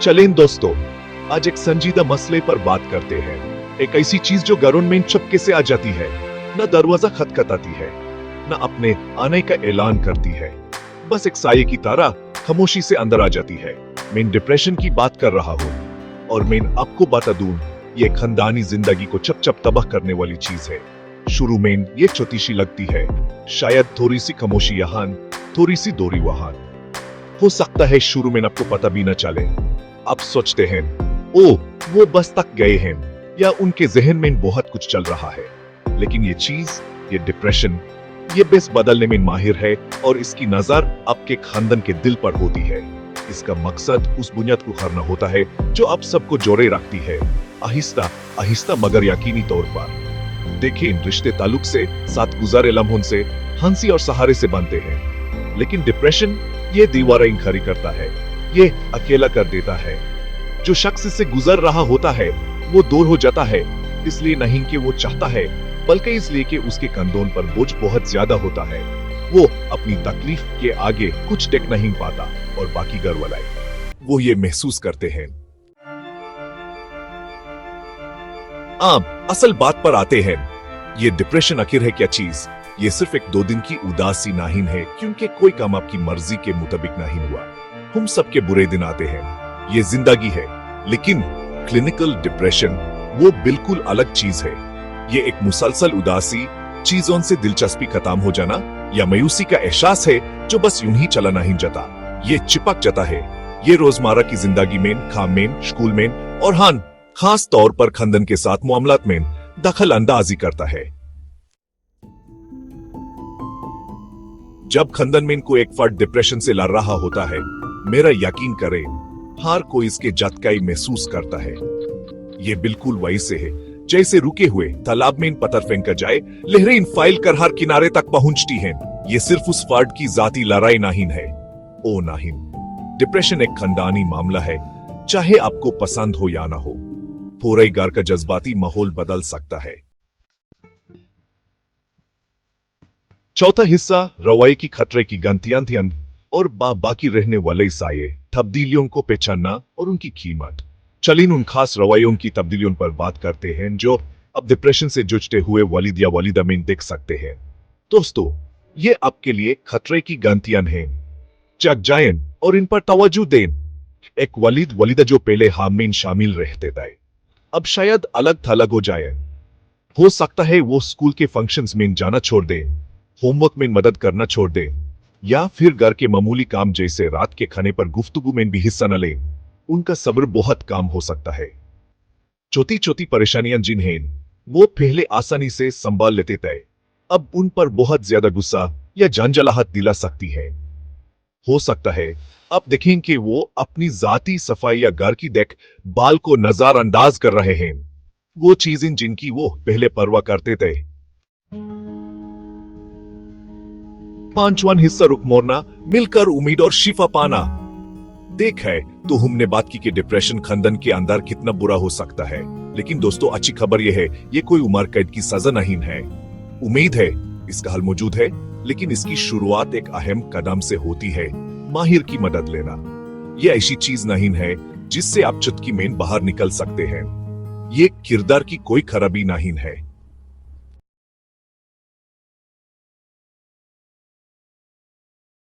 चलें दोस्तों, आज एक संजीदा मसले पर बात करते हैं। एक ऐसी चीज जो घरों में चुपके से आ जाती है, न दरवाजा खटखटाती है, न अपने आने का ऐलान करती है, बस एक साये की तरह खामोशी से अंदर आ जाती है। मैं डिप्रेशन की बात कर रहा हूँ और मैं आपको बता दूं, ये खानदानी जिंदगी को चप तबाह करने वाली चीज है। शुरू में ये छोटी सी लगती है, शायद थोड़ी सी खामोशी यहाँ, थोड़ी सी दूरी वहां। हो सकता है शुरू में आपको पता भी न चले। आप सोचते हैं, ओ वो बस तक गए हैं, या उनके जहन में बहुत कुछ चल रहा है। लेकिन ये चीज, ये डिप्रेशन, ये बस बदलने में माहिर है और इसकी नजर आपके खानदान के दिल पर होती है। इसका मकसद उस बुनियाद को खरना होता है जो आप सबको जोड़े रखती है, आहिस्ता आहिस्ता मगर यकीनी तौर पर। देखिए, इन रिश्ते ताल्लुक से, साथ गुजारे लम्हों से, हंसी और सहारे से बनते हैं। लेकिन डिप्रेशन ये दीवारें खड़ी करता है, ये अकेला कर देता है। जो शख्स इससे गुजर रहा होता है वो दूर हो जाता है, इसलिए नहीं कि वो चाहता है, बल्कि इसलिए कि उसके कंधों पर बोझ बहुत ज्यादा होता है। वो अपनी तकलीफ के आगे कुछ टेक नहीं पाता और बाकी घर वाले वो ये महसूस करते हैं। असल बात पर आते हैं। ये डिप्रेशन आखिर है क्या चीज? ये सिर्फ एक 2 दिन की उदासी नहीं है, क्योंकि कोई काम आपकी मर्जी के मुताबिक नहीं हुआ। हम सबके बुरे दिन आते हैं, ये जिंदगी है। लेकिन क्लिनिकल डिप्रेशन वो बिल्कुल अलग चीज है। ये एक मुसलसल उदासी, चीजों से दिलचस्पी खत्म हो जाना, या मायूसी का एहसास है जो बस यूं ही चला नहीं जाता, ये चिपक जाता है। ये रोजमर्रा की जिंदगी में, काम में, स्कूल में और हाँ, खास तौर पर खानदान के साथ मामलात में दखल अंदाजी करता है। जब खानदान में को एक फर्द डिप्रेशन से लड़ रहा होता है, मेरा यकीन करें, हर कोई इसके झटकाई महसूस करता है। ये बिल्कुल वैसे है जैसे रुके हुए तालाब में पत्थर फेंका जाए, लहरें इन फाइल कर हर किनारे तक पहुंचती हैं। ये सिर्फ उस फर्द की जाती लड़ाई नहीं है। ओ नहीं, डिप्रेशन एक खानदानी मामला है, चाहे आपको पसंद हो या ना हो। पूरे घर का जज्बाती माहौल बदल सकता है। चौथा हिस्सा, रवैये की खतरे की गंतियां और बाकी रहने वाले साये, तब्दीलियों को पहचानना और उनकी कीमत। चलिए उन खास रवैयों की तब्दीलियों पर बात करते हैं जो अब डिप्रेशन से जूझते हुए वालिद या वालिदा में देख सकते हैं। दोस्तों, ये आपके लिए खतरे की गंतियां हैं। जग जाएं और इन पर तवज्जो दें। एक वालिद वालिदा जो पहले हम में शामिल रहते थे, अब शायद अलग थलग हो जाए। हो सकता है वो स्कूल के फंक्शंस में जाना छोड़ दे, होमवर्क में मदद करना छोड़ दे, या फिर घर के मामूली काम जैसे रात के खाने पर गुफ्तगू में भी हिस्सा न ले। उनका सब्र बहुत कम हो सकता है। छोटी छोटी परेशानियां जिन्हें वो पहले आसानी से संभाल लेते थे, अब उन पर बहुत ज्यादा गुस्सा या जंजलाहट दिला सकती है। हो सकता है आप देखें कि वो अपनी जाती सफाई या घर की देखभाल को नजरअंदाज कर रहे हैं, वो चीजें जिनकी वो पहले परवाह करते थे। 5वां हिस्सा, रुख मोड़ना, मिलकर उम्मीद और शिफा पाना। देख है तो हमने बात की कि डिप्रेशन खानदान के अंदर कितना बुरा हो सकता है। लेकिन दोस्तों, अच्छी खबर यह है, ये कोई उम्र कैद की सजा नहीं है। उम्मीद है, इसका हल मौजूद है, लेकिन इसकी शुरुआत एक अहम कदम से होती है, माहिर की मदद लेना। ये ऐसी चीज नहीं है जिससे आप चुटकी में बाहर निकल सकते हैं। ये किरदार की कोई खराबी नहीं है।